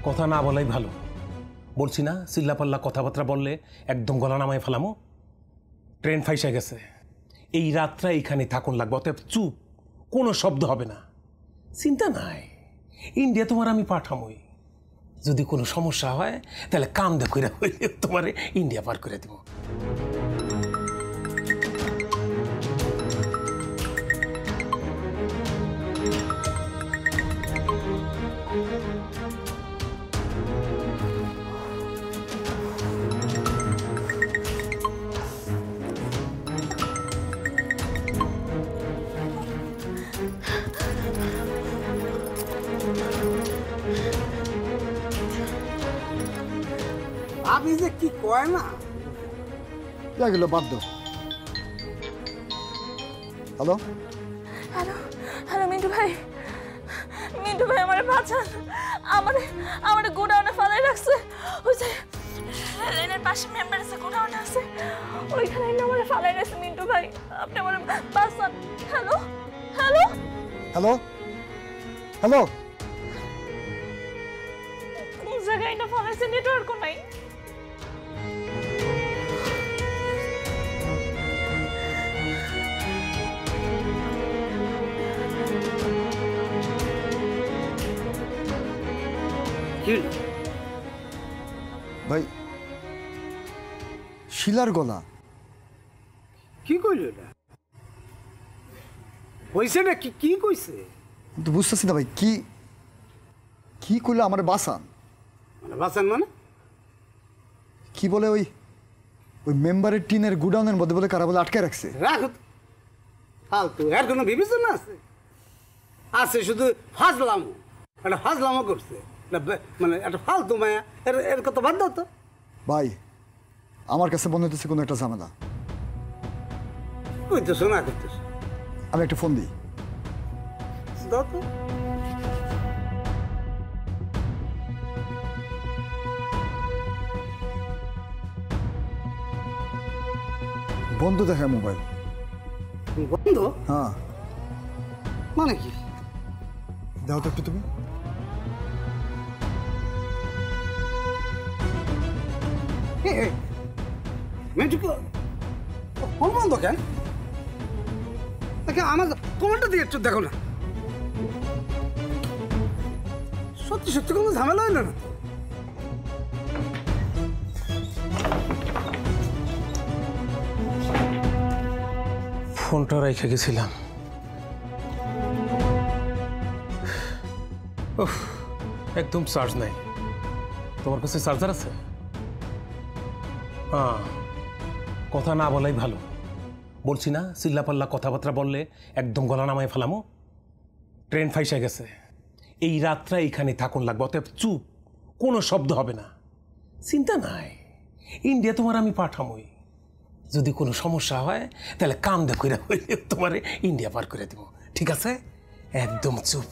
কথা না বলাই ভালো। বলছি না চিল্লাপাল্লা কথাবার্তা বললে একদম গলা নামায় ফেলামো। ট্রেন ফাইসা গেছে, এই রাতটা এইখানে থাকুন লাগবে, অতএব চুপ, কোনো শব্দ হবে না। চিন্তা নাই, ইন্ডিয়া তোমার আমি পাঠামই। যদি কোনো সমস্যা হয় তাহলে কান্দা কইরা হইলে তোমারে ইন্ডিয়া পার করে দেব। আপনি যে কি কয় না গেল বাদ দাও। হ্যালো হ্যালো হ্যালো মিন্টু ভাই, মিন্টু ভাই আমার বাঁচান। আমার গোডাউনে ফালাই রাখছে। ওই যে রেলের পাশে মেম্বার আছে, গোডাউনে আছে, ওইখানে আমার ফালাই রাখছে। মিন্টু ভাই আপনি আমার বাঁচান। হ্যালো হ্যালো হ্যালো হ্যালো, কোন জায়গায় না ফালাইছে, নেটওয়ার্কও নাই। ভাই শিলার গলা। কি কইল এটা? কইছে না কি কি কইছে? তো বুঝতেছি না ভাই, কি কি করলে আমার বাসান? মানে বাঁচান মানে কি বলে ওই ওই মেম্বারের টিনের গুডাউনের মধ্যে বলে কারা বলে আটকে রাখছে। রাখো ফালতু, এর কোনো বিবেচনা আছে? আছে শুধু ফাজলামো, একটা ফাজলামো করছে, মানে একটা ফালতু মায়া। এর কত বাদ দাও তো ভাই, আমার কাছে মনে হতেছে কোনো একটা ঝামেলা। কইতেছো না করতেছো? আমি একটা ফোন দিই। দাও তো। বন্ধ দেখায় মোবাইল। বন্ধ? হ্যাঁ, মানে কি? দাও তো একটু তুমি। মেয়েটুকু ফোন বন্ধ কেন? দেখে আমার তোমারটা দিয়ে একটু দেখো না। সত্যি সত্যি কোনো ঝামেলা হইল না? ফোনটা রেখে গেছিলাম। একদম চার্জ নাই। তোমার কাছে চার্জার আছে? হ্যাঁ, কথা না বলাই ভালো। বলছি না চিল্লাপাল্লা কথাবার্তা বললে একদম গলা নামায় ফেলামো। ট্রেন ফাইসা গেছে, এই রাতটা এইখানে থাকুন লাগবে, অতএব চুপ, কোনো শব্দ হবে না। চিন্তা নাই, ইন্ডিয়া তোমার আমি পাঠামই। যদি কোনো সমস্যা হয় তাহলে কান্দা কইরা হইলে তোমারে ইন্ডিয়া পার করে দেব। ঠিক আছে, একদম চুপ।